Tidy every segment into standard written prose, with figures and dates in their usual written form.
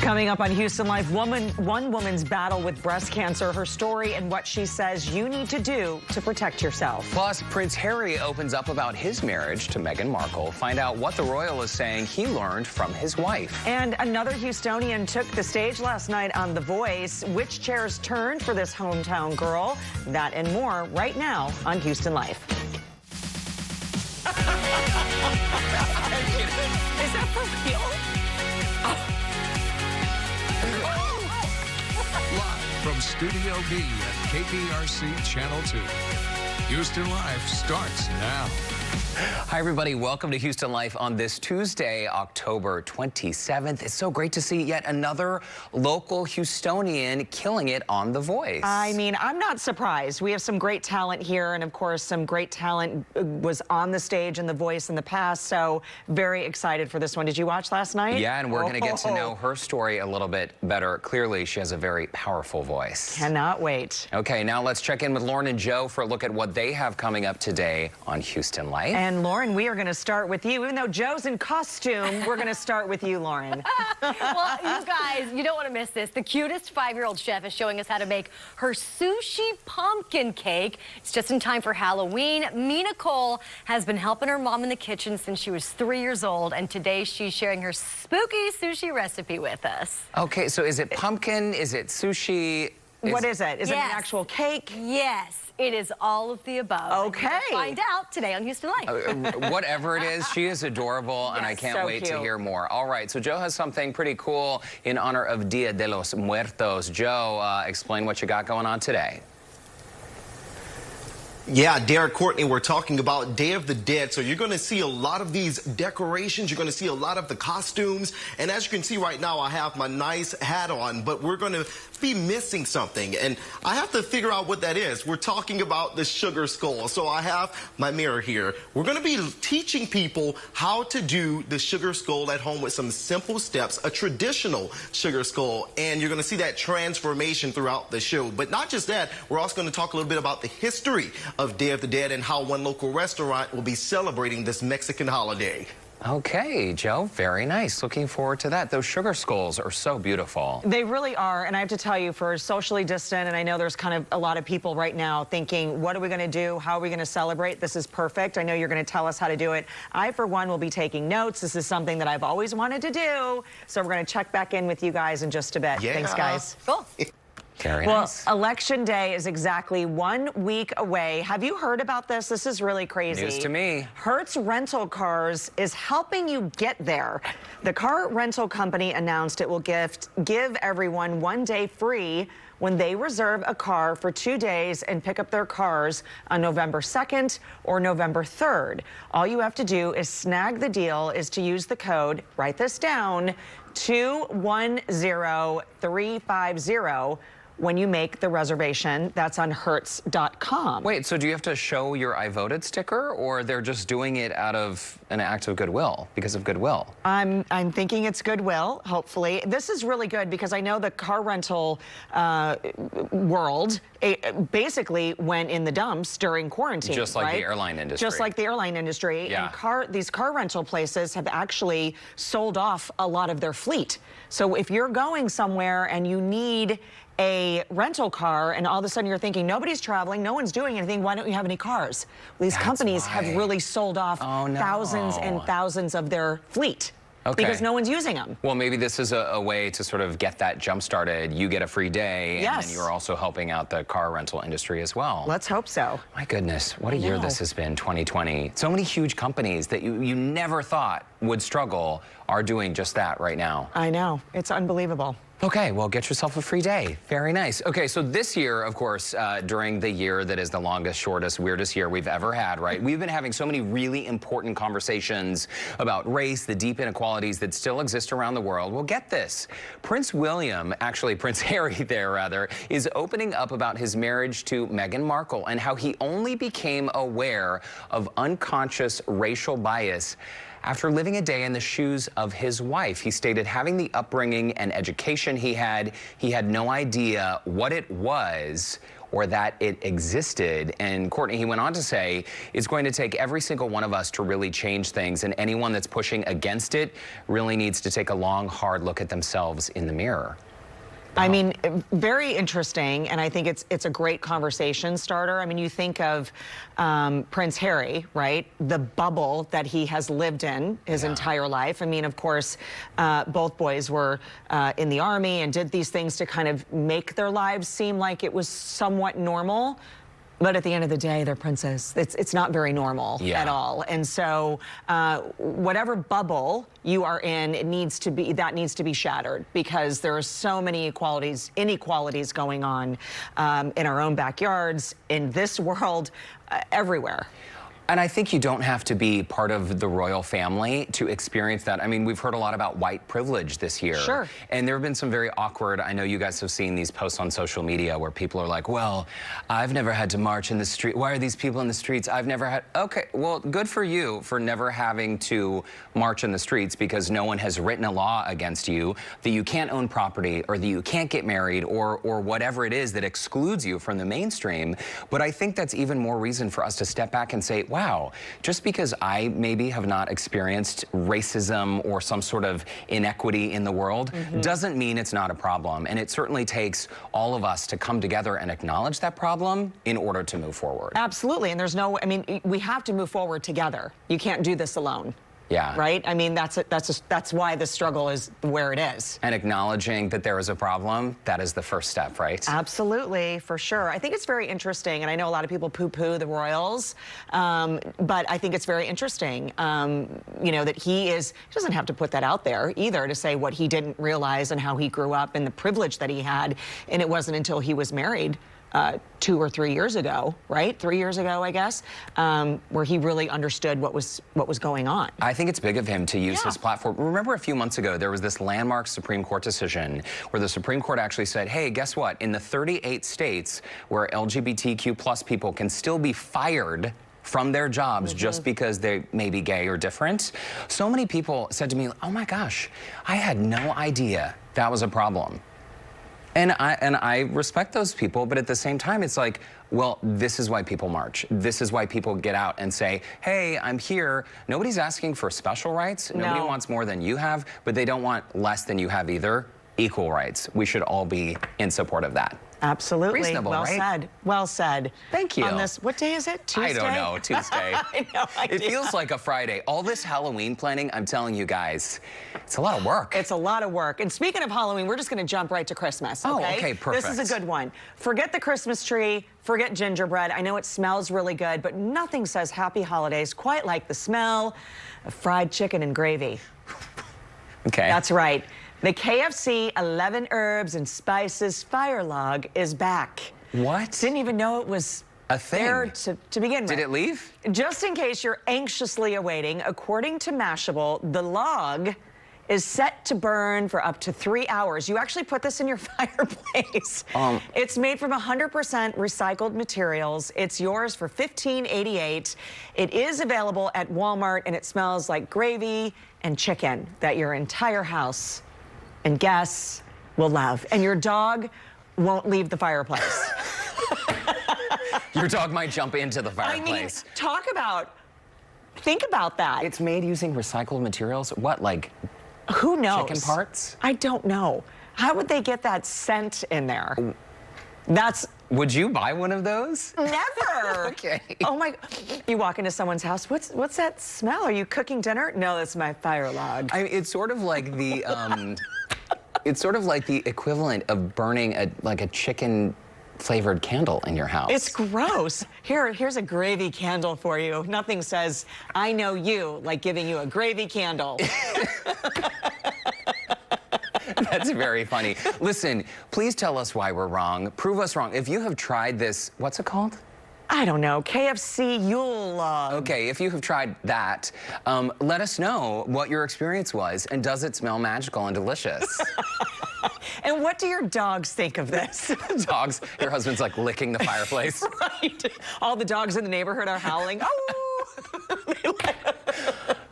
Coming up on Houston Life, one woman's battle with breast cancer, her story and what she says you need to do to protect yourself. Plus, Prince Harry opens up about his marriage to Meghan Markle. Find out what the royal is saying he learned from his wife. And another Houstonian took the stage last night on The Voice. Which chairs turned for this hometown girl? That and more right now on Houston Life. Is that for real? Live from Studio B at KPRC Channel 2. Houston Life starts now. Hi, everybody. Welcome to Houston Life on this Tuesday, October 27th. It's so great to see yet another local Houstonian killing it on The Voice. I mean, I'm not surprised. We have some great talent here, and of course, some great talent was on the stage in The Voice in the past, so very excited for this one. Did you watch last night? Yeah, and we're going to get to know her story a little bit better. Clearly, she has a very powerful voice. Cannot wait. Okay, now let's check in with Lauren and Joe for a look at what they have coming up today on Houston Life. And Lauren, we are going to start with you. Even though Joe's in costume, we're going to start with you, Lauren. Well, you guys, you don't want to miss this. The cutest 5-year-old chef is showing us how to make her sushi pumpkin cake. It's just in time for Halloween. Mina has been helping her mom in the kitchen since she was 3 years old, and today she's sharing her spooky sushi recipe with us. Okay, so is it pumpkin? Is it sushi? What is it? Is it an actual cake? Yes. It is all of the above. Okay. Find out today on Houston Life. Whatever it is, she is adorable, and I can't wait to hear more. All right, so Joe has something pretty cool in honor of Dia de los Muertos. Joe, explain what you got going on today. Yeah, Derek, Courtney, we're talking about Day of the Dead. So you're going to see a lot of these decorations. You're going to see a lot of the costumes. And as you can see right now, I have my nice hat on, but we're going to be missing something. And I have to figure out what that is. We're talking about the sugar skull. So I have my mirror here. We're going to be teaching people how to do the sugar skull at home with some simple steps, a traditional sugar skull. And you're going to see that transformation throughout the show. But not just that, we're also going to talk a little bit about the history of Day of the Dead and how one local restaurant will be celebrating this Mexican holiday. Okay, Joe, very nice. Looking forward to that. Those sugar skulls are so beautiful. They really are, and I have to tell you, for socially distant, and I know there's kind of a lot of people right now thinking, what are we going to do? How are we going to celebrate? This is perfect. I know you're going to tell us how to do it. I, for one, will be taking notes. This is something that I've always wanted to do, so we're going to check back in with you guys in just a bit. Yeah. Thanks, guys. Cool. Very well, nice. Election Day is exactly 1 week away. Have you heard about this? This is really crazy. News to me. Hertz Rental Cars is helping you get there. The car rental company announced it will give everyone 1 day free when they reserve a car for 2 days and pick up their cars on November 2nd or November 3rd. All you have to do is snag the deal is to use the code, write this down, 210350. When you make the reservation. That's on Hertz.com. Wait, so do you have to show your I voted sticker, or they're just doing it out of an act of goodwill, because of goodwill? I'm thinking it's goodwill, hopefully. This is really good because I know the car rental world basically went in the dumps during quarantine. Just like the airline industry. Just like the airline industry. Yeah. And these car rental places have actually sold off a lot of their fleet. So if you're going somewhere and you need a rental car and all of a sudden you're thinking nobody's traveling, no one's doing anything, why don't you have any cars? These companies have really sold off thousands and thousands of their fleet. Okay. Because no one's using them. Well, maybe this is a way to sort of get that jump started. You get a free day, and then you're also helping out the car rental industry as well. Let's hope so. My goodness, what a year this has been, 2020. So many huge companies that you never thought would struggle are doing just that right now. I know. It's unbelievable. Okay, well, get yourself a free day. Very nice. Okay, so this year, of course, during the year that is the longest, shortest, weirdest year we've ever had, right? We've been having so many really important conversations about race, the deep inequalities that still exist around the world. Well, get this. Prince Harry there, rather, is opening up about his marriage to Meghan Markle and how he only became aware of unconscious racial bias after living a day in the shoes of his wife. He stated having the upbringing and education he had no idea what it was or that it existed. And Courtney, he went on to say, it's going to take every single one of us to really change things, and anyone that's pushing against it really needs to take a long, hard look at themselves in the mirror. I mean, very interesting, and I think it's a great conversation starter. I mean, you think of Prince Harry, right? The bubble that he has lived in his entire life. I mean, of course, both boys were in the Army and did these things to kind of make their lives seem like it was somewhat normal. But at the end of the day, they're princes. It's not very normal at all. And so whatever bubble you are in, that needs to be shattered, because there are so many inequalities going on in our own backyards, in this world, everywhere. And I think you don't have to be part of the royal family to experience that. I mean, we've heard a lot about white privilege this year. Sure. And there have been some very awkward, I know you guys have seen these posts on social media where people are like, well, I've never had to march in the street. Why are these people in the streets? I've never had, okay, well, good for you for never having to march in the streets, because no one has written a law against you that you can't own property or that you can't get married or whatever it is that excludes you from the mainstream. But I think that's even more reason for us to step back and say, wow, just because I maybe have not experienced racism or some sort of inequity in the world doesn't mean it's not a problem. And it certainly takes all of us to come together and acknowledge that problem in order to move forward. Absolutely. And there's no, I mean, we have to move forward together. You can't do this alone. Yeah. Right? I mean, that's why the struggle is where it is. And acknowledging that there is a problem, that is the first step, right? Absolutely, for sure. I think it's very interesting, and I know a lot of people poo-poo the royals, but I think it's very interesting, you know, that he doesn't have to put that out there either, to say what he didn't realize and how he grew up and the privilege that he had. And it wasn't until he was married 2 or 3 years ago, right? 3 years ago, I guess, where he really understood what was going on. I think it's big of him to use his platform. Remember a few months ago, there was this landmark Supreme Court decision where the Supreme Court actually said, hey, guess what? In the 38 states where LGBTQ plus people can still be fired from their jobs just because they may be gay or different, so many people said to me, oh my gosh, I had no idea that was a problem. And I respect those people, but at the same time, it's like, well, this is why people march. This is why people get out and say, hey, I'm here. Nobody's asking for special rights. No. Nobody wants more than you have, but they don't want less than you have either. Equal rights. We should all be in support of that. Absolutely. Reasonable, well right? said. Well said. Thank you. On this, what day is it? Tuesday? I don't know. Tuesday. I know. It feels like a Friday. All this Halloween planning, I'm telling you guys, it's a lot of work. It's a lot of work. And speaking of Halloween, we're just going to jump right to Christmas. Okay? Oh, okay, perfect. This is a good one. Forget the Christmas tree. Forget gingerbread. I know it smells really good, but nothing says happy holidays quite like the smell of fried chicken and gravy. Okay. That's right. The KFC 11 herbs and spices fire log is back. What? Didn't even know it was a thing there to begin with. Did it leave? Just in case you're anxiously awaiting, according to Mashable, the log is set to burn for up to 3 hours. You actually put this in your fireplace. It's made from 100% recycled materials. It's yours for $15.88. It is available at Walmart, and it smells like gravy and chicken that your entire house and guests will love. And your dog won't leave the fireplace. Your dog might jump into the fireplace. I mean, think about that. It's made using recycled materials? What, like who knows? Chicken parts? I don't know. How would they get that scent in there? Would you buy one of those? Never. Okay. Oh my, you walk into someone's house, what's that smell? Are you cooking dinner? No, that's my fire log. I mean, it's sort of like the, it's sort of like the equivalent of burning a chicken flavored candle in your house. It's gross. Here's a gravy candle for you. Nothing says, I know you, like giving you a gravy candle. That's very funny. Listen, please tell us why we're wrong. Prove us wrong. If you have tried this, what's it called? I don't know, KFC Yule log. Okay, if you have tried that, let us know what your experience was, and does it smell magical and delicious? And what do your dogs think of this? Dogs, your husband's like licking the fireplace. Right. All the dogs in the neighborhood are howling. Oh!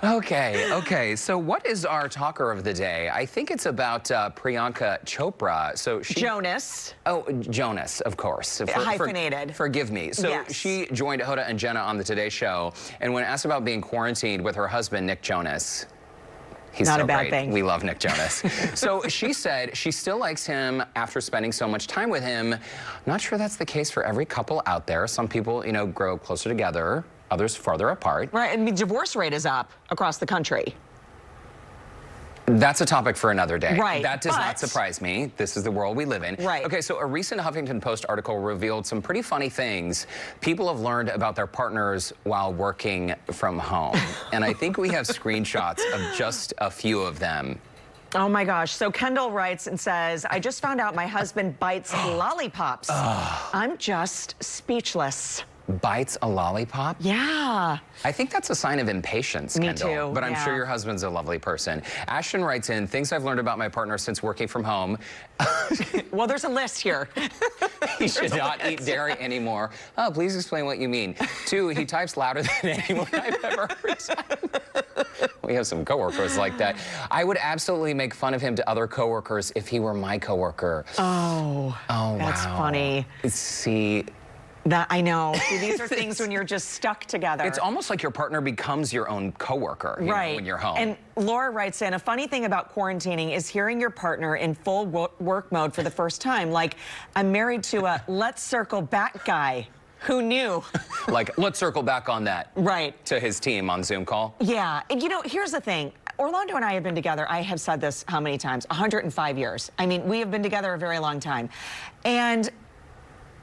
Okay. So what is our talker of the day? I think it's about Priyanka Chopra. So Jonas. Oh, Jonas, of course. Hyphenated. Forgive me. So yes. She joined Hoda and Jenna on the Today Show, and when asked about being quarantined with her husband, Nick Jonas, he's not so a bad great. thing. We love Nick Jonas. So she said she still likes him after spending so much time with him. Not sure that's the case for every couple out there. Some people, grow closer together, others farther apart. Right, and the divorce rate is up across the country. That's a topic for another day. Right. That does not surprise me. This is the world we live in. Right. Okay, so a recent Huffington Post article revealed some pretty funny things people have learned about their partners while working from home. And I think we have screenshots of just a few of them. Oh my gosh. So Kendall writes and says, I just found out my husband bites lollipops. I'm just speechless. Bites a lollipop? Yeah. I think that's a sign of impatience, Me Kendall. too, But I'm yeah. sure your husband's a lovely person. Ashton writes in, things I've learned about my partner since working from home. Well, there's a list here. He should not eat dairy anymore. Oh, please explain what you mean. 2, he types louder than anyone I've ever heard. We have some coworkers like that. I would absolutely make fun of him to other coworkers if he were my coworker. Oh, that's wow. funny. See, That I know. See, these are things when you're just stuck together. it's almost like your partner becomes your own coworker, you know, when you're home. And Laura writes in, a funny thing about quarantining is hearing your partner in full work mode for the first time. Like, I'm married to a let's circle back guy. Who knew? Like, let's circle back on that. Right. To his team on Zoom call. Yeah. And here's the thing. Orlando and I have been together, I have said this how many times? 105 years. I mean, we have been together a very long time. And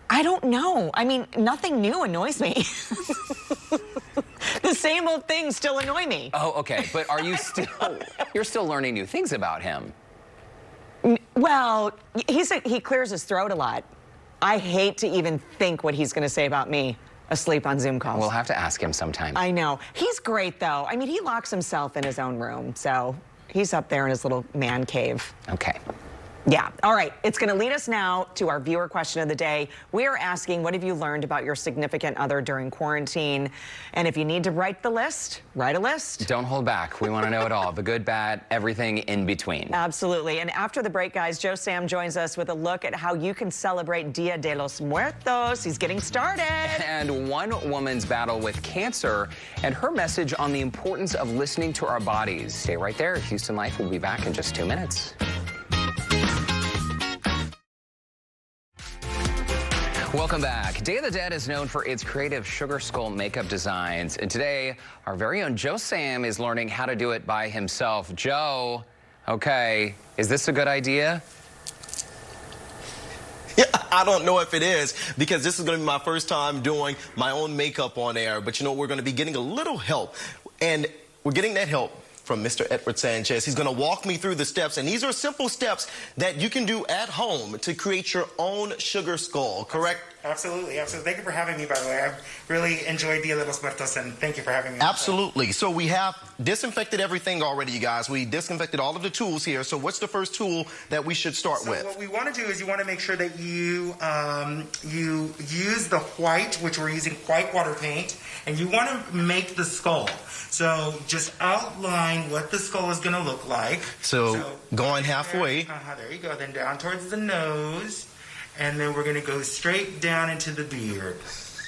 I don't know. I mean, nothing new annoys me. The same old things still annoy me. Oh, okay. But are you you're still learning new things about him? Well, he clears his throat a lot. I hate to even think what he's going to say about me asleep on Zoom calls. We'll have to ask him sometime. I know. He's great, though. I mean, he locks himself in his own room, so he's up there in his little man cave. Okay. Yeah. All right. It's going to lead us now to our viewer question of the day. We are asking, what have you learned about your significant other during quarantine? And if you need to write the list, write a list. Don't hold back. We want to know it all. The good, bad, everything in between. Absolutely. And after the break, guys, Joe Sam joins us with a look at how you can celebrate Dia de los Muertos. He's getting started. And one woman's battle with cancer and her message on the importance of listening to our bodies. Stay right there. Houston Life will be back in just 2 minutes. Welcome back. Day of the Dead is known for its creative sugar skull makeup designs. And today, our very own Joe Sam is learning how to do it by himself. Joe, okay, is this a good idea? Yeah, I don't know if it is, because this is going to be my first time doing my own makeup on air. But we're going to be getting a little help. And we're getting that help from Mr. Edward Sanchez. He's going to walk me through the steps, and these are simple steps that you can do at home to create your own sugar skull, correct? Absolutely, absolutely. Thank you for having me, by the way. I've really enjoyed Dia de los Muertos, and thank you for having me. Absolutely. So we have disinfected everything already, you guys. We disinfected all of the tools here. So what's the first tool that we should start with? What we want to do is you want to make sure that you use the white, which we're using white water paint, and you want to make the skull. So just outline what the skull is going to look like. So going halfway. There you go. Then down towards the nose. And then we're going to go straight down into the beard.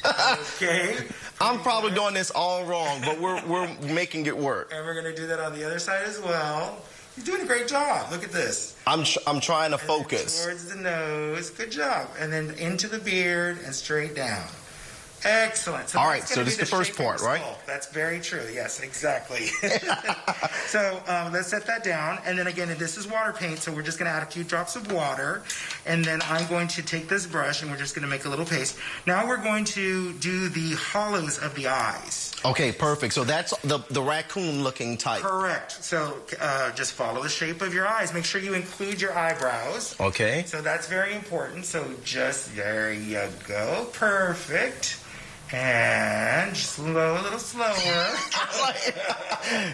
Okay? I'm probably doing this all wrong, but we're making it work. And we're going to do that on the other side as well. You're doing a great job. Look at this. I'm trying to focus. Towards the nose. Good job. And then into the beard and straight down. Excellent. So all right, so this is the first part, right? That's very true. Yes, exactly. So let's set that down. And then again, this is water paint, so we're just going to add a few drops of water. And then I'm going to take this brush, and we're just going to make a little paste. Now we're going to do the hollows of the eyes. Okay, perfect. So that's the raccoon-looking type. Correct. So just follow the shape of your eyes. Make sure you include your eyebrows. Okay. So that's very important. So just, there you go. Perfect. And slow, a little slower.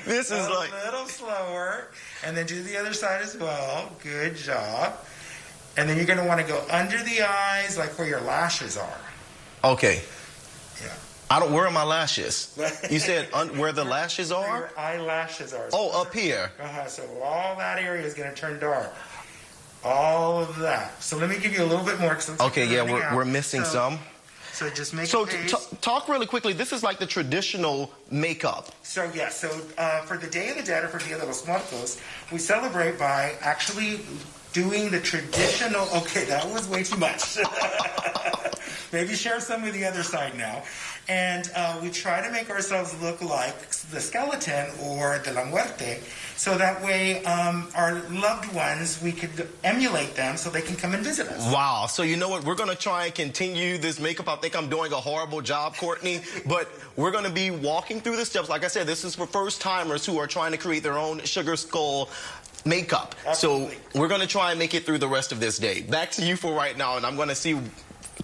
This is like a little slower. And then do the other side as well. Good job. And then you're going to want to go under the eyes, like where your lashes are. okay. Yeah. Where are my lashes? You said where the lashes are? Your eyelashes are. Oh, up here. So all that area is going to turn dark. All of that. So let me give you a little bit more. Okay, yeah, we're missing some. So just make So a face. talk really quickly. This is like the traditional makeup. So for the Day of the Dead or for Dia de los Muertos, we celebrate by actually doing the traditional. Okay, that was way too much. Maybe share some with the other side now. And we try to make ourselves look like the skeleton or de la muerte, so that way our loved ones, we could emulate them so they can come and visit us. Wow. So you know what? We're going to try and continue this makeup. I think I'm doing a horrible job, Courtney, but we're going to be walking through the steps. Like I said, this is for first-timers who are trying to create their own sugar skull makeup. Absolutely. So we're going to try and make it through the rest of this day. Back to you for right now, and I'm going to see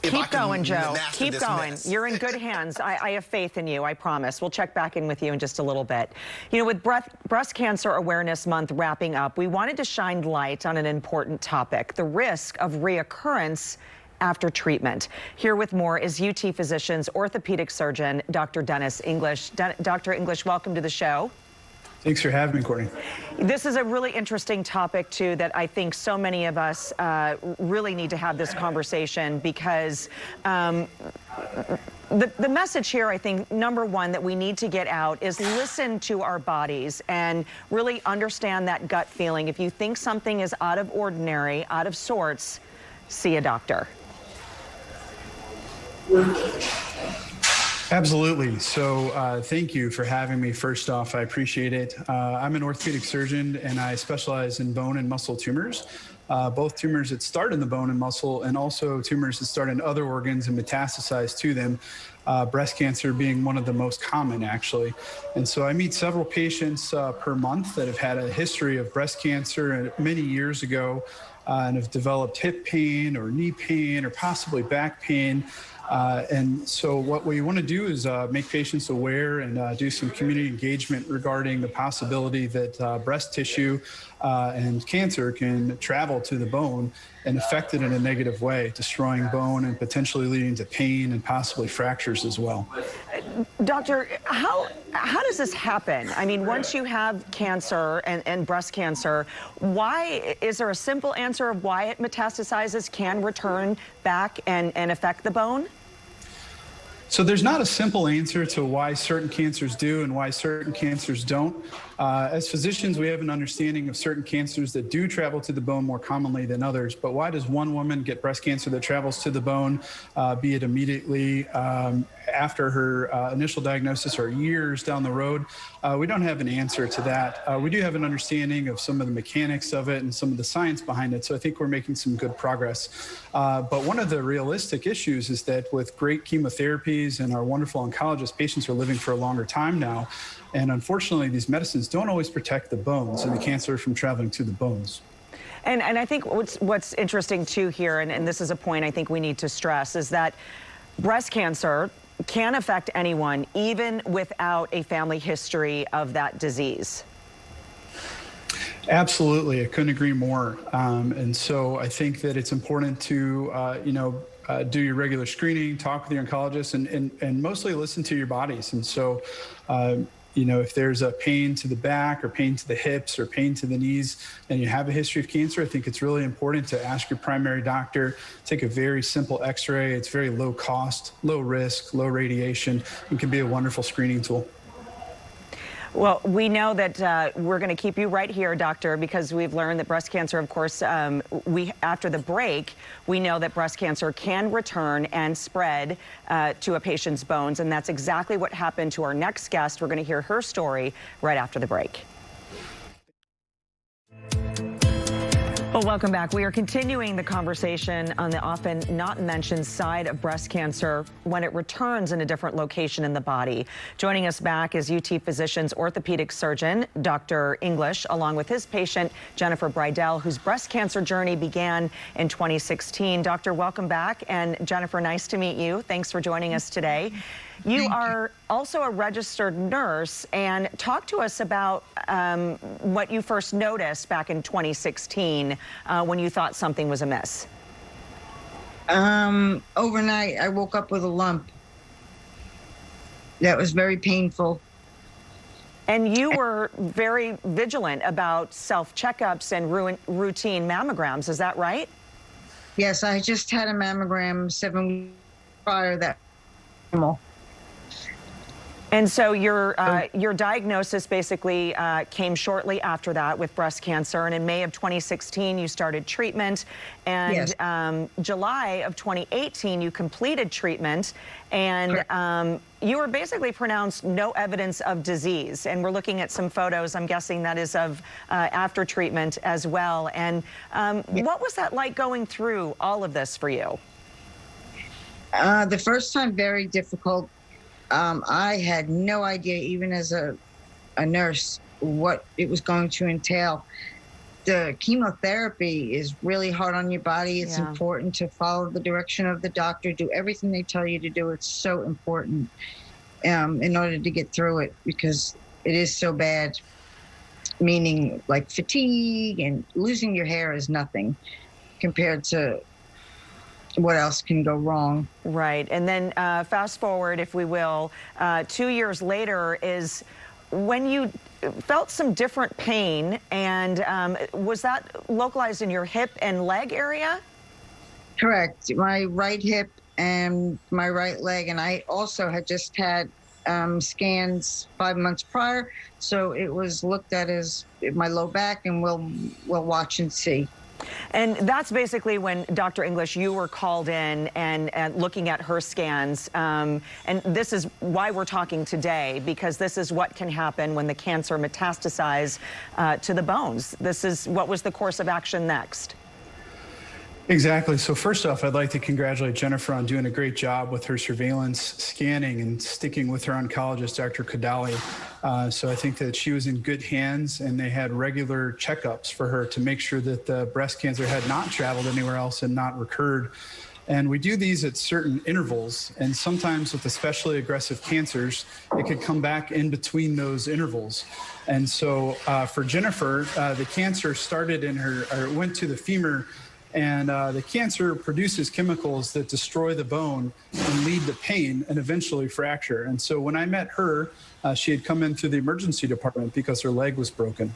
if I Keep can going, Joe. master Keep this going. mess. You're in good hands. I have faith in you, I promise. We'll check back in with you in just a little bit. You know, with Breast Cancer Awareness Month wrapping up, we wanted to shine light on an important topic, the risk of reoccurrence after treatment. Here with more is UT Physicians orthopedic surgeon, Dr. Dennis English. Dr. English, welcome to the show. Thanks for having me, Courtney. This is a really interesting topic, too, that I think so many of us really need to have this conversation because the message here, I think, number one, that we need to get out is listen to our bodies and really understand that gut feeling. If you think something is out of ordinary, out of sorts, see a doctor. Absolutely. So thank you for having me. First off, I appreciate it. I'm an orthopedic surgeon and I specialize in bone and muscle tumors. Both tumors that start in the bone and muscle and also tumors that start in other organs and metastasize to them. Breast cancer being one of the most common, actually. And so I meet several patients per month that have had a history of breast cancer many years ago and have developed hip pain or knee pain or possibly back pain. And so what we want to do is make patients aware and do some community engagement regarding the possibility that breast tissue and cancer can travel to the bone and affect it in a negative way, destroying bone and potentially leading to pain and possibly fractures as well. Doctor, how does this happen? I mean, once you have cancer and breast cancer, why is there a simple answer of why it metastasizes, can return back and affect the bone? So there's not a simple answer to why certain cancers do and why certain cancers don't. As physicians, we have an understanding of certain cancers that do travel to the bone more commonly than others. But why does one woman get breast cancer that travels to the bone, be it immediately after her initial diagnosis or years down the road? We don't have an answer to that. We do have an understanding of some of the mechanics of it and some of the science behind it. So I think we're making some good progress. But one of the realistic issues is that with great chemotherapies and our wonderful oncologist, patients are living for a longer time now. And unfortunately, these medicines don't always protect the bones and the cancer from traveling to the bones. And I think what's interesting, too, here, and this is a point I think we need to stress, is that breast cancer can affect anyone, even without a family history of that disease. Absolutely. I couldn't agree more. And so I think that it's important to, do your regular screening, talk with your oncologist, and mostly listen to your bodies. And so, if there's a pain to the back or pain to the hips or pain to the knees and you have a history of cancer, I think it's really important to ask your primary doctor, take a very simple x-ray. It's very low cost, low risk, low radiation, and can be a wonderful screening tool. Well, we know that we're going to keep you right here, doctor, because we've learned that breast cancer, of course, after the break, we know that breast cancer can return and spread to a patient's bones. And that's exactly what happened to our next guest. We're going to hear her story right after the break. Well, welcome back. We are continuing the conversation on the often not mentioned side of breast cancer when it returns in a different location in the body. Joining us back is UT Physicians orthopedic surgeon, Dr. English, along with his patient, Jennifer Bridell, whose breast cancer journey began in 2016. Doctor, welcome back. And Jennifer, nice to meet you. Thanks for joining us today. You are also a registered nurse, and talk to us about what you first noticed back in 2016 when you thought something was amiss. Overnight, I woke up with a lump. That was very painful. And you were very vigilant about self-checkups and routine mammograms. Is that right? Yes, I just had a mammogram 7 weeks prior that. And so your diagnosis basically came shortly after that with breast cancer. And in May of 2016, you started treatment. And Yes. July of 2018, you completed treatment. And you were basically pronounced no evidence of disease. And we're looking at some photos. I'm guessing that is of after treatment as well. And what was that like going through all of this for you? The first time, very difficult. I had no idea, even as a nurse, what it was going to entail. The chemotherapy is really hard on your body. It's important to follow the direction of the doctor, do everything they tell you to do. It's so important in order to get through it, because it is so bad, meaning like fatigue and losing your hair is nothing compared to what else can go wrong. Right. And then fast forward, if we will, 2 years later is when you felt some different pain. And was that localized in your hip and leg area? Correct. My right hip and my right leg. And I also had just had scans 5 months prior. So it was looked at as my low back, and we'll watch and see. And that's basically when, Dr. English, you were called in and looking at her scans. And this is why we're talking today, because this is what can happen when the cancer metastasizes to the bones. This is what was the course of action next. Exactly. So first off, I'd like to congratulate Jennifer on doing a great job with her surveillance scanning and sticking with her oncologist, Dr. Kadali. So I think that she was in good hands, and they had regular checkups for her to make sure that the breast cancer had not traveled anywhere else and not recurred. And we do these at certain intervals, and sometimes with especially aggressive cancers, it could come back in between those intervals. And so for Jennifer, the cancer started in her, or went to the femur. And the cancer produces chemicals that destroy the bone and lead to pain and eventually fracture. And so when I met her, she had come into the emergency department because her leg was broken.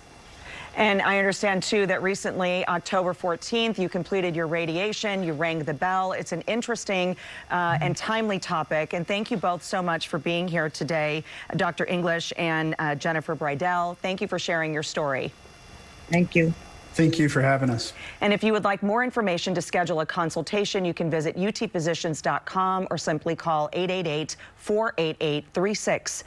And I understand, too, that recently, October 14th, you completed your radiation. You rang the bell. It's an interesting and timely topic. And thank you both so much for being here today, Dr. English and Jennifer Bridell. Thank you for sharing your story. Thank you. Thank you for having us. And if you would like more information to schedule a consultation, you can visit utphysicians.com or simply call 888-488-3627.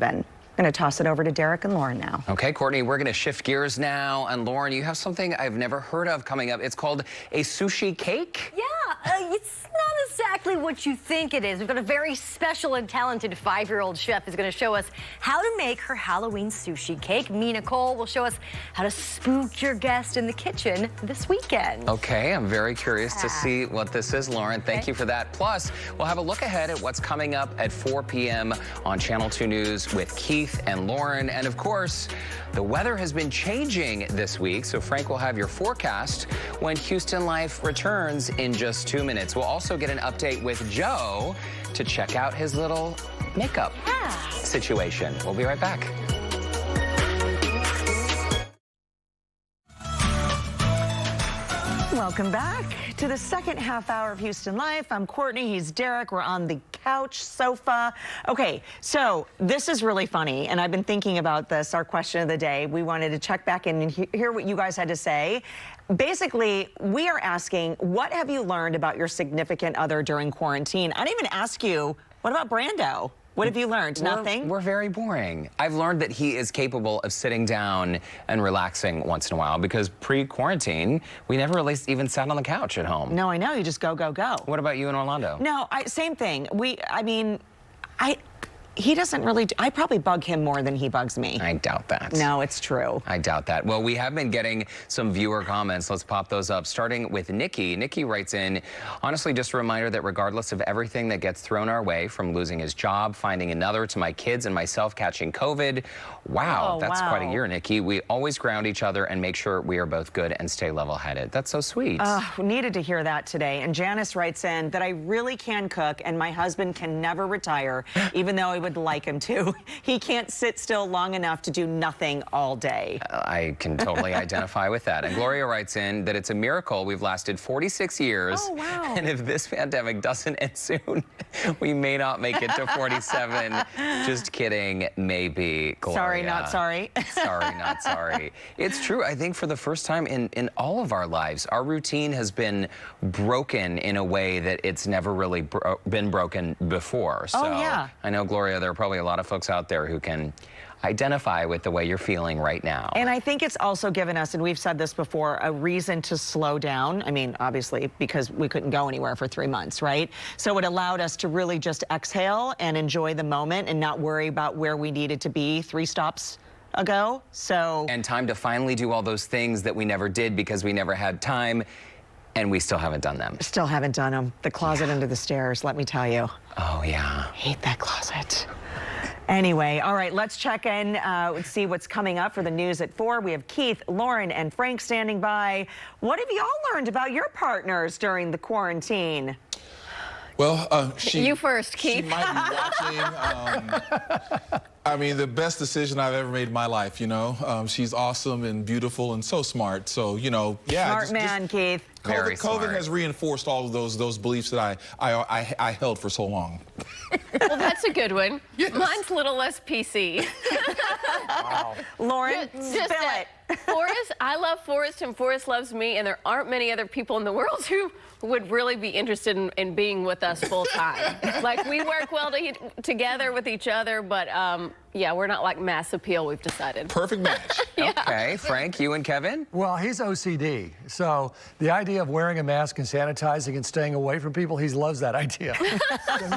I'm going to toss it over to Derek and Lauren now. Okay, Courtney, we're going to shift gears now. And Lauren, you have something I've never heard of coming up. It's called a sushi cake? Yeah, it's not exactly what you think it is. We've got a very special and talented 5-year-old chef who's going to show us how to make her Halloween sushi cake. MINA will show us how to spook your guest in the kitchen this weekend. Okay, I'm very curious to see what this is, Lauren. Thank you for that. Plus, we'll have a look ahead at what's coming up at 4 p.m. on Channel 2 News with Keith and Lauren. And of course, the weather has been changing this week, so Frank will have your forecast when Houston Life returns in just 2 minutes. We'll also get an update with Joe to check out his little makeup situation. We'll be right back. Welcome back to the second half hour of Houston Life. I'm Courtney. He's Derek. We're on the couch, sofa. Okay, so this is really funny, and I've been thinking about this, our question of the day. We wanted to check back in and hear what you guys had to say. Basically, we are asking, what have you learned about your significant other during quarantine? I didn't even ask you, what about Brando? What have you learned? Nothing? We're very boring. I've learned that he is capable of sitting down and relaxing once in a while, because pre-quarantine, we never really even sat on the couch at home. No, I know. You just go, go, go. What about you in Orlando? No, same thing. He doesn't really, I probably bug him more than he bugs me. I doubt that. No, it's true. I doubt that. Well, we have been getting some viewer comments. Let's pop those up, starting with Nikki. Nikki writes in, honestly, just a reminder that regardless of everything that gets thrown our way, from losing his job, finding another, to my kids and myself catching COVID, wow, that's quite a year, Nikki. We always ground each other and make sure we are both good and stay level-headed. That's so sweet. We needed to hear that today. And Janice writes in that I really can cook, and my husband can never retire, even though he would like him to. He can't sit still long enough to do nothing all day. I can totally identify with that. And Gloria writes in that it's a miracle we've lasted 46 years. Oh, wow. And if this pandemic doesn't end soon, we may not make it to 47. Just kidding, maybe, Gloria. Sorry, not sorry. Sorry, not sorry. It's true. I think for the first time in all of our lives, our routine has been broken in a way that it's never really been broken before. So yeah. I know, Gloria, there are probably a lot of folks out there who can identify with the way you're feeling right now. And I think it's also given us, and we've said this before, a reason to slow down. I mean, obviously, because we couldn't go anywhere for 3 months, right? So it allowed us to really just exhale and enjoy the moment and not worry about where we needed to be 3 stops ago. So And time to finally do all those things that we never did because we never had time, and we still haven't done them. still haven't done them. The closet under the stairs, let me tell you. Oh, yeah. Hate that closet. Anyway, all right, let's check in, see what's coming up for the news at 4. We have Keith, Lauren, and Frank standing by. What have y'all learned about your partners during the quarantine? Well, You first, Keith. She might be watching. I mean, the best decision I've ever made in my life, you know. She's awesome and beautiful and so smart. So, you know, yeah. Smart man, Keith. Very COVID smart. has reinforced all of those beliefs that I held for so long. Well, that's a good one. Yes. Mine's a little less PC. Wow. Lauren, Just spill it. Forrest, I love Forrest and Forrest loves me, and there aren't many other people in the world who would really be interested in being with us full time. Like, we work well together with each other, but yeah, we're not like mass appeal, we've decided. Perfect match. Yeah. Okay, Frank, you and Kevin? Well, he's OCD, so the idea of wearing a mask and sanitizing and staying away from people, he loves that idea.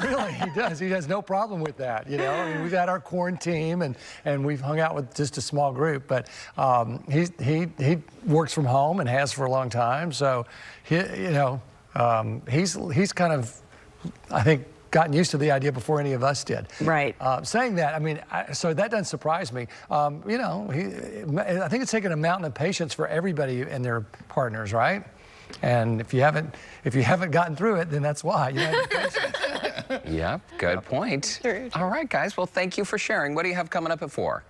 Really, he does. He has no problem with that, you know. I mean, we've had our quarantine, and we've hung out with just a small group, but he works from home and has for a long time, so he's kind of, I think, gotten used to the idea before any of us did. Right. Saying that, I mean, so that doesn't surprise me. You know, I think it's taken a mountain of patience for everybody and their partners, right? And if you haven't gotten through it, then that's why. You know, Yep, good point. All right, guys, well, thank you for sharing. What do you have coming up at 4?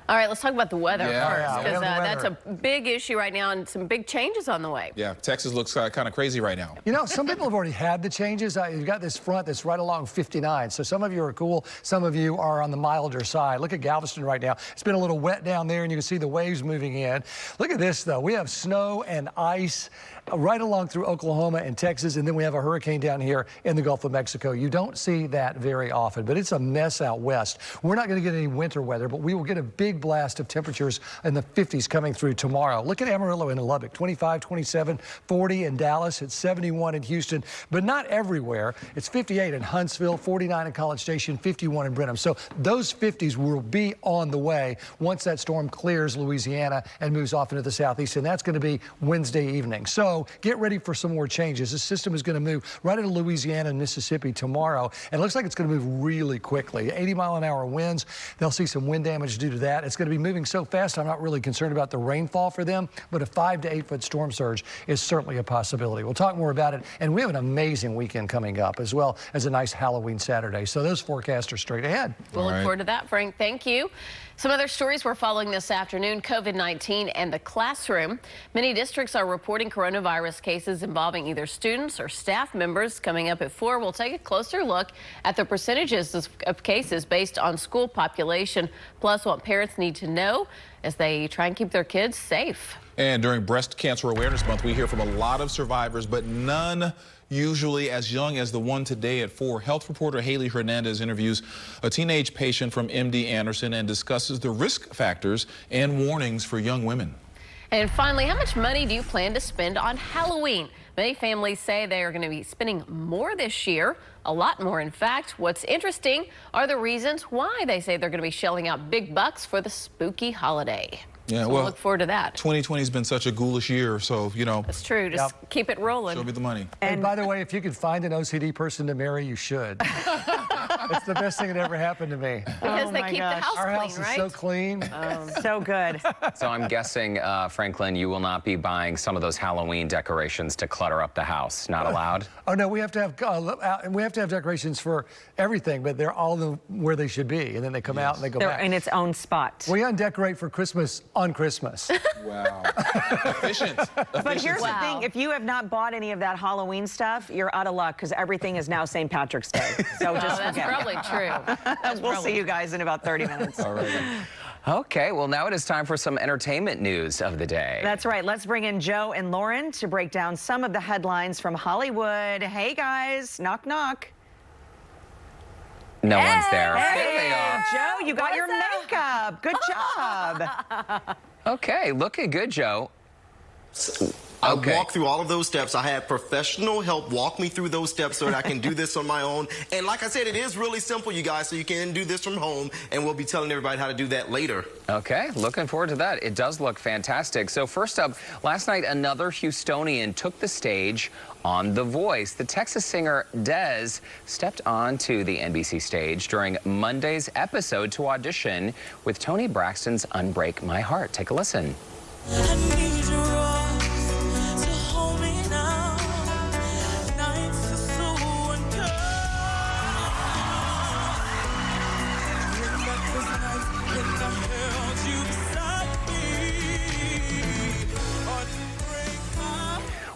All right, let's talk about the weather first, because Yeah, that's a big issue right now and some big changes on the way. Yeah, Texas looks kind of crazy right now. You know, some people have already had the changes. You've got this front that's right along 59, so some of you are cool. Some of you are on the milder side. Look at Galveston right now. It's been a little wet down there, and you can see the waves moving in. Look at this, though. We have snow and ice right along through Oklahoma and Texas, and then we have a hurricane down here in the Gulf of Mexico. You don't see that very often, but it's a mess out west. We're not going to get any winter weather, but we will get a big blast of temperatures in the 50s coming through tomorrow. Look at Amarillo and Lubbock, 25, 27, 40 in Dallas. It's 71 in Houston, but not everywhere. It's 58 in Huntsville, 49 in College Station, 51 in Brenham. So those 50s will be on the way once that storm clears Louisiana and moves off into the southeast, and that's going to be Wednesday evening. So get ready for some more changes. This system is going to move right into Louisiana and Mississippi tomorrow, and it looks like it's going to move really quickly. 80-mile-an-hour winds. They'll see some wind damage due to that. It's going to be moving so fast, I'm not really concerned about the rainfall for them, but a 5 to 8 foot storm surge is certainly a possibility. We'll talk more about it, and we have an amazing weekend coming up, as well as a nice Halloween Saturday. So those forecasts are straight ahead. We'll look forward to that, Frank. Thank you. Some other stories we're following this afternoon: COVID-19 and the classroom. Many districts are reporting coronavirus cases involving either students or staff members. Coming up at 4, we'll take a closer look at the percentages of cases based on school population, plus what parents need to know as they try and keep their kids safe. And during Breast Cancer Awareness Month, we hear from a lot of survivors, but none usually as young as the one today at 4. Health reporter Haley Hernandez interviews a teenage patient from MD Anderson and discusses the risk factors and warnings for young women. And finally, how much money do you plan to spend on Halloween? Many families say they are going to be spending more this year, a lot more, in fact. What's interesting are the reasons why they say they're going to be shelling out big bucks for the spooky holiday. Yeah, so well, we'll look forward to that. 2020 has been such a ghoulish year, so, you know. That's true. Just keep it rolling. Show me the money. And by the way, if you could find an OCD person to marry, you should. It's the best thing that ever happened to me. Because they keep the house Our clean, house right? is so clean. So good. So I'm guessing, Franklin, you will not be buying some of those Halloween decorations to clutter up the house. Not allowed? Oh no, we have to have decorations for everything, but they're all where they should be, and then they come out and they go They're back. in its own spot. We undecorate for Christmas on Christmas. Wow. Efficient. But here's the thing, if you have not bought any of that Halloween stuff, you're out of luck because everything is now St. Patrick's Day. So just That's forget probably true. We'll see you guys in about 30 minutes. All right. Okay, well, now it is time for some entertainment news of the day. That's right. Let's bring in Joe and Lauren to break down some of the headlines from Hollywood. Hey, guys. Knock, knock. No one's there. Hey, There they are. Joe, you got your makeup. Good job. Okay, looking good, Joe. I walked through all of those steps. I had professional help walk me through those steps so that I can do this on my own. And like I said, it is really simple, you guys, so you can do this from home. And we'll be telling everybody how to do that later. Okay, looking forward to that. It does look fantastic. So first up, last night, another Houstonian took the stage on The Voice. The Texas singer Dez stepped onto the NBC stage during Monday's episode to audition with Toni Braxton's Unbreak My Heart. Take a listen.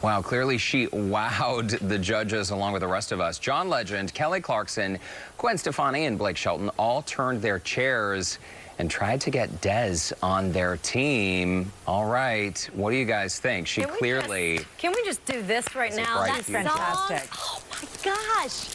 Wow, clearly she wowed the judges along with the rest of us. John Legend, Kelly Clarkson, Gwen Stefani, and Blake Shelton all turned their chairs and tried to get Dez on their team. All right, what do you guys think? She clearly... Can we just do this right now? That's fantastic. Oh my gosh.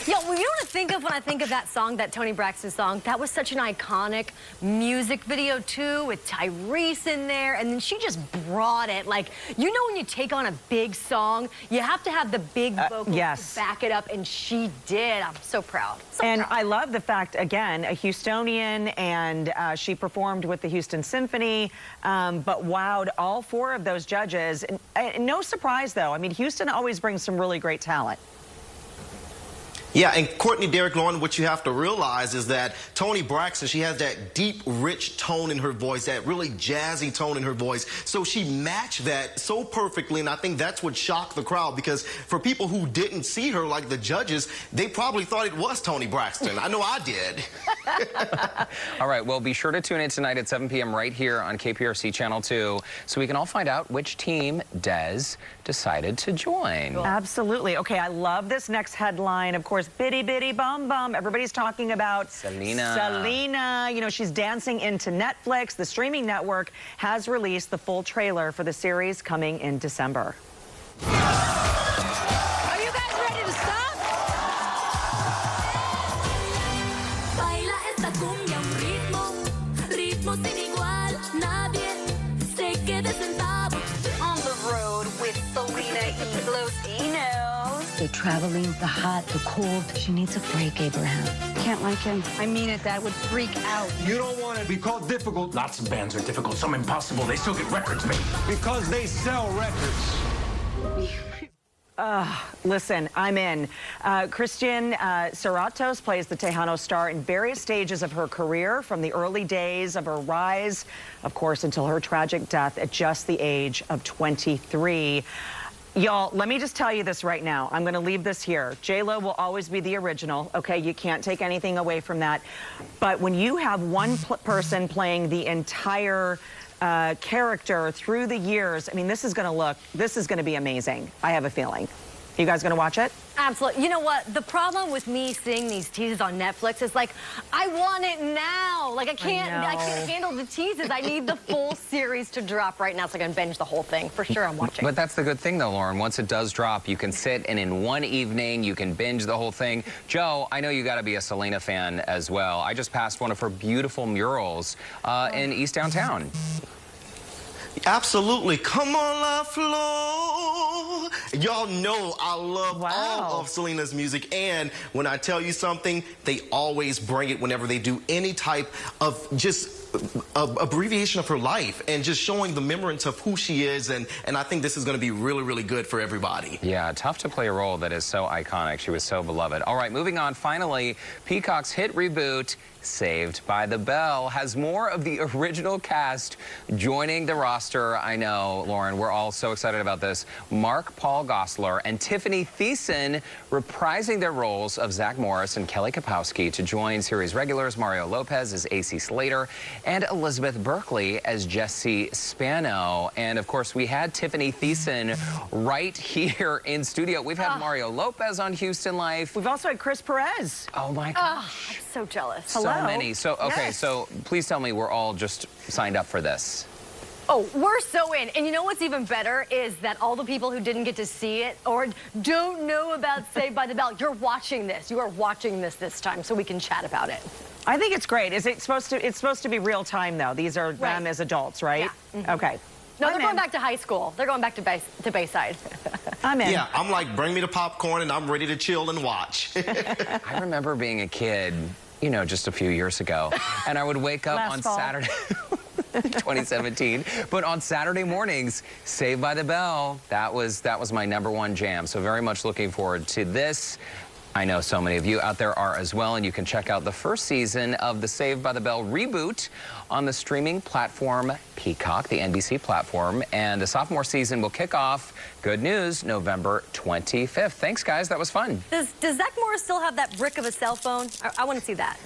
Yeah, well, you know what I think of when I think of that song, that Toni Braxton song? That was such an iconic music video, too, with Tyrese in there, and then she just brought it. Like, you know when you take on a big song, you have to have the big vocals to back it up, and she did. I'm so proud. I love the fact, again, a Houstonian, and she performed with the Houston Symphony, but wowed all four of those judges. And no surprise, though. I mean, Houston always brings some really great talent. Yeah, and Courtney, Derek, Lauren, what you have to realize is that Toni Braxton, she has that deep, rich tone in her voice, that really jazzy tone in her voice. So she matched that so perfectly, and I think that's what shocked the crowd, because for people who didn't see her, like the judges, they probably thought it was Toni Braxton. I know I did. All right, well, be sure to tune in tonight at 7 p.m. right here on KPRC Channel 2 so we can all find out which team Dez decided to join. Absolutely. Okay, I love this next headline. Of course, Bitty Bitty Bum Bum. Everybody's talking about Selena. You know, she's dancing into Netflix. The streaming network has released the full trailer for the series coming in December. Are you guys ready to stop? Baila esta cumbia un ritmo, ritmo sin igual. Nadie se quede sentado. On the road with Selena Iglesias. The traveling, the hot, the cold. She needs a break, Abraham. Can't like him. I mean it, Dad would freak out. You don't want to be called difficult. Lots of bands are difficult, some impossible. They still get records made because they sell records. Listen, I'm in. Christian Serratos plays the Tejano star in various stages of her career, from the early days of her rise, of course, until her tragic death at just the age of 23. Y'all, let me just tell you this right now. I'm going to leave this here. J-Lo will always be the original, okay? You can't take anything away from that. But when you have one person playing the entire character through the years, I mean, this is going to be amazing. I have a feeling. You guys going to watch it? Absolutely. You know what? The problem with me seeing these teases on Netflix is, like, I want it now. Like, I can't handle the teases. I need the full series to drop right now so I can binge the whole thing. For sure, I'm watching. But that's the good thing, though, Lauren. Once it does drop, you can sit and in one evening, you can binge the whole thing. Joe, I know you got to be a Selena fan as well. I just passed one of her beautiful murals in East Downtown. Absolutely. Come on, La Flor. Y'all know I love all of Selena's music. And when I tell you something, they always bring it whenever they do any type of just abbreviation of her life and just showing the remembrance of who she is. And I think this is going to be really, really good for everybody. Yeah, tough to play a role that is so iconic. She was so beloved. All right, moving on. Finally, Peacock's hit reboot, Saved by the Bell, has more of the original cast joining the roster. I know, Lauren, we're all so excited about this. Mark Paul Gosselaar and Tiffany Thiessen reprising their roles of Zach Morris and Kelly Kapowski to join series regulars Mario Lopez as AC Slater and Elizabeth Berkley as Jesse Spano. And of course, we had Tiffany Thiessen right here in studio. We've had Mario Lopez on Houston Life. We've also had Chris Perez. Oh my gosh. I'm so jealous. So many. So, okay, Yes. so please tell me we're all just signed up for this. Oh, we're so in. And you know what's even better is that all the people who didn't get to see it or don't know about Saved by the Bell, you're watching this. You are watching this time so we can chat about it. I think it's great. Is it supposed to? It's supposed to be real time though. These are them as adults, right? Yeah. Okay. No, I'm they're going in. back to high school. They're going back to Bayside. I'm in. Yeah, I'm like, bring me the popcorn and I'm ready to chill and watch. I remember being a kid, you know, just a few years ago, and I would wake up on Saturday, 2017, but on Saturday mornings, Saved by the Bell, that was my #1 jam. So very much looking forward to this. I know so many of you out there are as well, and you can check out the first season of the Saved by the Bell reboot on the streaming platform Peacock, the NBC platform, and the sophomore season will kick off, good news, November 25th. Thanks, guys. That was fun. Does Zach Morris still have that brick of a cell phone? I want to see that.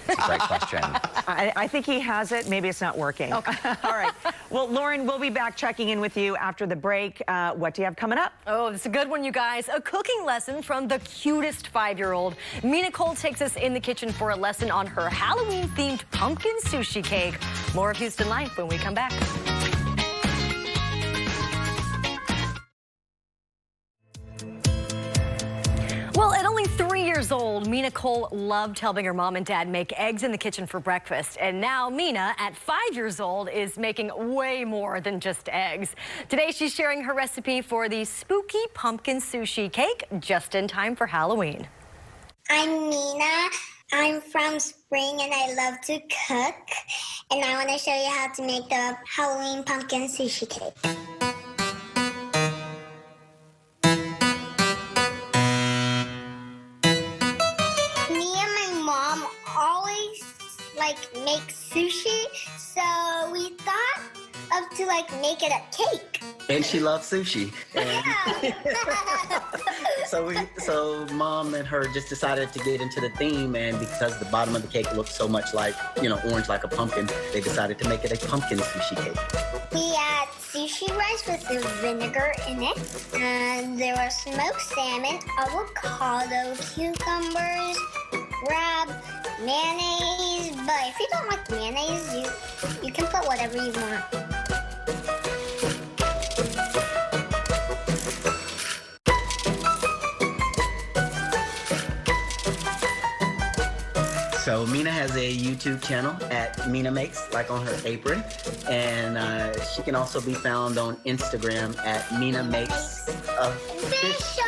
That's a great question. I think he has it. Maybe it's not working. Okay. All right. Well, Lauren, we'll be back checking in with you after the break. What do you have coming up? Oh, it's a good one, you guys. A cooking lesson from the cutest 5-year-old. Mina Cole takes us in the kitchen for a lesson on her Halloween-themed pumpkin sushi cake. More of Houston Life when we come back. Well, at only 3 years old, Mina Cole loved helping her mom and dad make eggs in the kitchen for breakfast. And now Mina, at 5 years old, is making way more than just eggs. Today, she's sharing her recipe for the spooky pumpkin sushi cake just in time for Halloween. I'm Mina. I'm from Spring and I love to cook. And I want to show you how to make the Halloween pumpkin sushi cake. Make sushi, so we thought of to make it a cake. And she loves sushi. Yeah. So mom and her just decided to get into the theme, and because the bottom of the cake looked so much like, orange like a pumpkin, they decided to make it a pumpkin sushi cake. We had sushi rice with the vinegar in it, and there was smoked salmon, avocado, cucumbers, crab, mayonnaise, but if you don't like mayonnaise, you can put whatever you want. So Mina has a YouTube channel at Mina Makes, like on her apron, and she can also be found on Instagram at Mina Makes Official.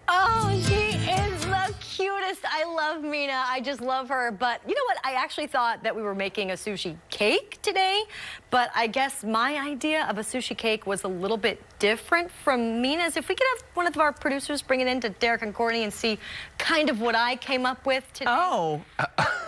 Oh, she is the cutest. I love Mina. I just love her. But you know what? I actually thought that we were making a sushi cake today, but I guess my idea of a sushi cake was a little bit different from Mina's. If we could have one of our producers bring it in to Derek and Courtney and see kind of what I came up with today. Oh,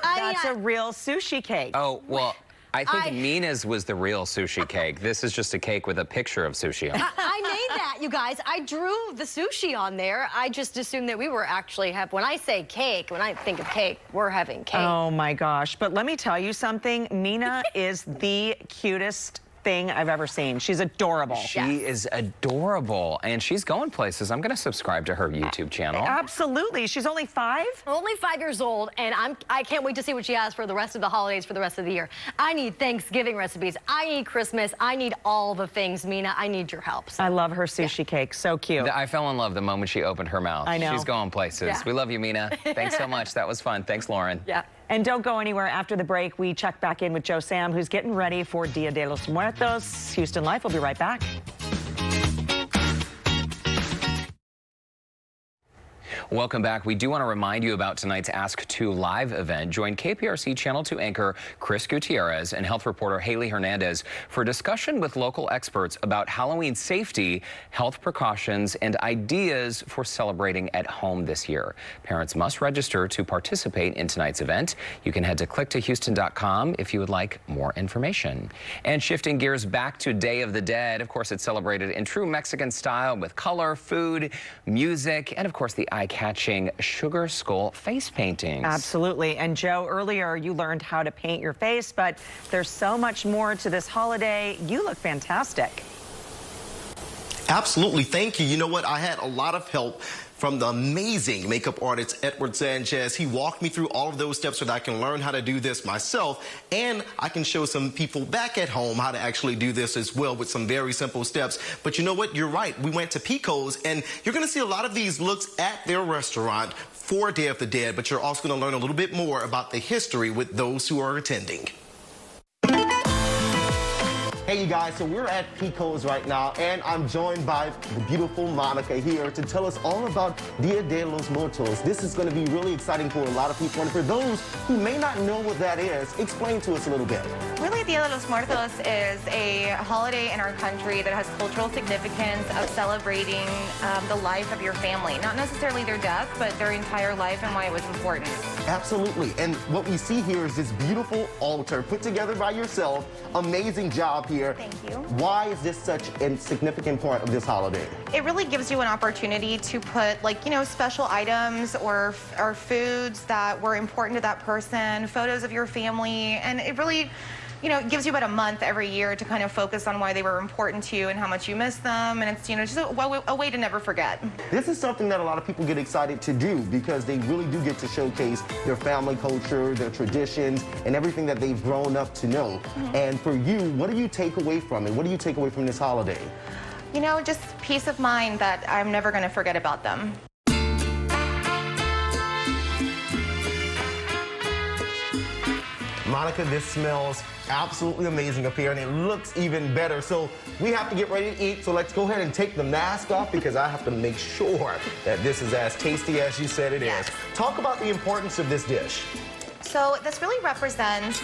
that's a real sushi cake. Oh, well, I think Mina's was the real sushi cake. This is just a cake with a picture of sushi on it. I made that, you guys. I drew the sushi on there. I just assumed that we were actually when I say cake, when I think of cake, we're having cake. Oh my gosh. But let me tell you something. Mina is the cutest thing I've ever seen. She's adorable. She is adorable, and she's going places. I'm going to subscribe to her YouTube channel. Absolutely. She's only 5? Only 5 years old, and I can't wait to see what she has for the rest of the holidays, for the rest of the year. I need Thanksgiving recipes. I need Christmas. I need all the things, Mina. I need your help. So. I love her sushi cake. So cute. I fell in love the moment she opened her mouth. I know. She's going places. Yeah. We love you, Mina. Thanks so much. That was fun. Thanks, Lauren. Yeah. And don't go anywhere. After the break, we check back in with Joe Sam, who's getting ready for Dia de los Muertos. Houston Life will be right back. Welcome back. We do want to remind you about tonight's Ask 2 live event. Join KPRC Channel 2 anchor Chris Gutierrez and health reporter Haley Hernandez for a discussion with local experts about Halloween safety, health precautions, and ideas for celebrating at home this year. Parents must register to participate in tonight's event. You can head to clicktohouston.com if you would like more information. And shifting gears back to Day of the Dead, of course, it's celebrated in true Mexican style with color, food, music, and of course the eye-catching sugar skull face paintings. Absolutely. And Joe, earlier you learned how to paint your face, but there's so much more to this holiday. You look fantastic. Absolutely. Thank you. You know what? I had a lot of help from the amazing makeup artist, Edward Sanchez. He walked me through all of those steps so that I can learn how to do this myself, and I can show some people back at home how to actually do this as well with some very simple steps. But you know what? You're right. We went to Pico's, and you're going to see a lot of these looks at their restaurant for Day of the Dead, but you're also going to learn a little bit more about the history with those who are attending. Hey, you guys, so we're at Pico's right now, and I'm joined by the beautiful Monica here to tell us all about Dia de los Muertos. This is going to be really exciting for a lot of people, and for those who may not know what that is, explain to us a little bit. Really, Dia de los Muertos is a holiday in our country that has cultural significance of celebrating the life of your family. Not necessarily their death, but their entire life and why it was important. Absolutely, and what we see here is this beautiful altar put together by yourself. Amazing job here. Thank you. Why is this such a significant part of this holiday? It really gives you an opportunity to put, like, you know, special items or foods that were important to that person, photos of your family, and it really, you know, it gives you about a month every year to kind of focus on why they were important to you and how much you miss them, and it's, you know, just a way to never forget. This is something that a lot of people get excited to do because they really do get to showcase their family culture, their traditions, and everything that they've grown up to know. And for you, what do you take away from it? What do you take away from this holiday? You know, just peace of mind that I'm never going to forget about them. Monica, this smells absolutely amazing up here, and it looks even better. So we have to get ready to eat, so let's go ahead and take the mask off because I have to make sure that this is as tasty as you said it is. Talk about the importance of this dish. So this really represents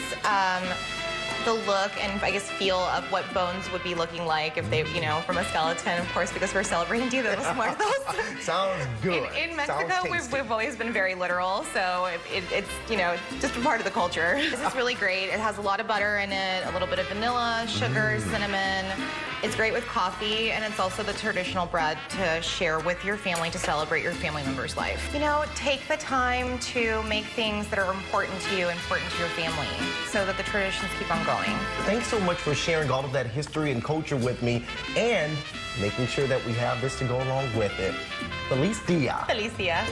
the look and I guess feel of what bones would be looking like if they, you know, from a skeleton, of course, because we're celebrating Dia de los Muertos. Sounds good. In Mexico, we've always been very literal, so it's, you know, just a part of the culture. This is really great. It has a lot of butter in it, a little bit of vanilla, sugar, cinnamon. It's great with coffee, and it's also the traditional bread to share with your family to celebrate your family member's life. You know, take the time to make things that are important to you, important to your family, so that the traditions keep on going. Thanks so much for sharing all of that history and culture with me and making sure that we have this to go along with it. Feliz Dia. Feliz Dia.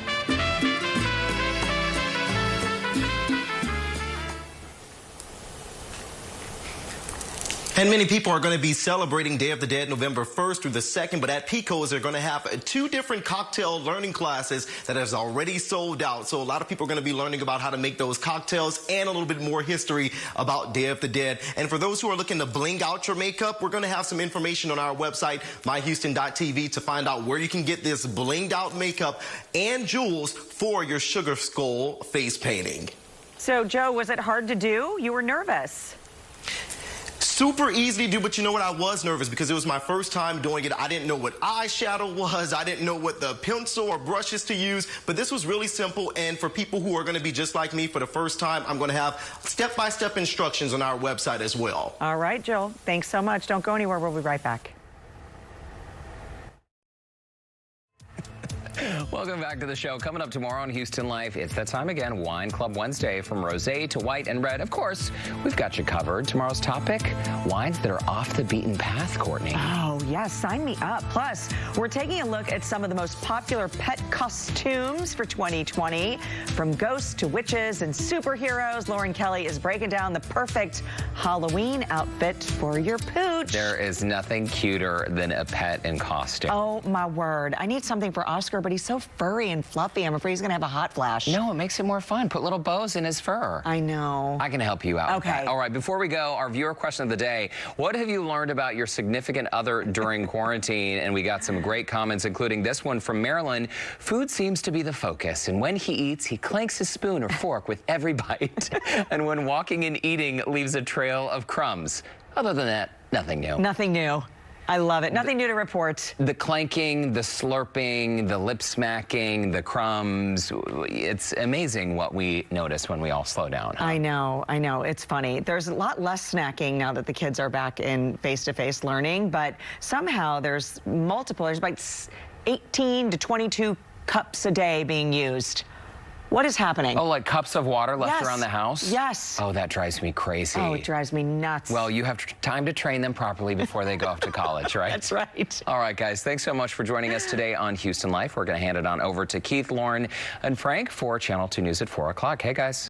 And many people are going to be celebrating Day of the Dead November 1st through the 2nd, but at Pico's, they're going to have 2 different cocktail learning classes that has already sold out. So a lot of people are going to be learning about how to make those cocktails and a little bit more history about Day of the Dead. And for those who are looking to bling out your makeup, we're going to have some information on our website, myhouston.tv, to find out where you can get this blinged out makeup and jewels for your sugar skull face painting. So, Joe, was it hard to do? You were nervous. Super easy to do, but you know what? I was nervous because it was my first time doing it. I didn't know what eyeshadow was. I didn't know what the pencil or brushes to use, but this was really simple. And for people who are going to be just like me for the first time, I'm going to have step-by-step instructions on our website as well. All right, Joel. Thanks so much. Don't go anywhere. We'll be right back. Welcome back to the show. Coming up tomorrow on Houston Life, it's that time again, Wine Club Wednesday, from rosé to white and red. Of course, we've got you covered. Tomorrow's topic, wines that are off the beaten path, Courtney. Oh, yes, sign me up. Plus, we're taking a look at some of the most popular pet costumes for 2020. From ghosts to witches and superheroes, Lauren Kelly is breaking down the perfect Halloween outfit for your pooch. There is nothing cuter than a pet in costume. Oh, my word. I need something for Oscar, but he's so furry and fluffy. I'm afraid he's going to have a hot flash. No, it makes it more fun. Put little bows in his fur. I know. I can help you out with Okay. that. All right, before we go, our viewer question of the day. What have you learned about your significant other during quarantine? And we got some great comments, including this one from Marilyn. Food seems to be the focus, and when he eats, he clanks his spoon or fork with every bite. And when walking and eating, leaves a trail of crumbs. Other than that, nothing new. Nothing new. I love it. Nothing new to report. The clanking, the slurping, the lip smacking, the crumbs. It's amazing what we notice when we all slow down. Huh? I know. It's funny. There's a lot less snacking now that the kids are back in face-to-face learning, but somehow there's like 18 to 22 cups a day being used. What is happening? Oh, like cups of water left around the house? Yes. Oh, that drives me crazy. Oh, it drives me nuts. Well, you have time to train them properly before they go off to college, right? That's right. All right, guys, thanks so much for joining us today on Houston Life. We're going to hand it on over to Keith, Lauren, and Frank for Channel 2 News at 4 o'clock. Hey, guys.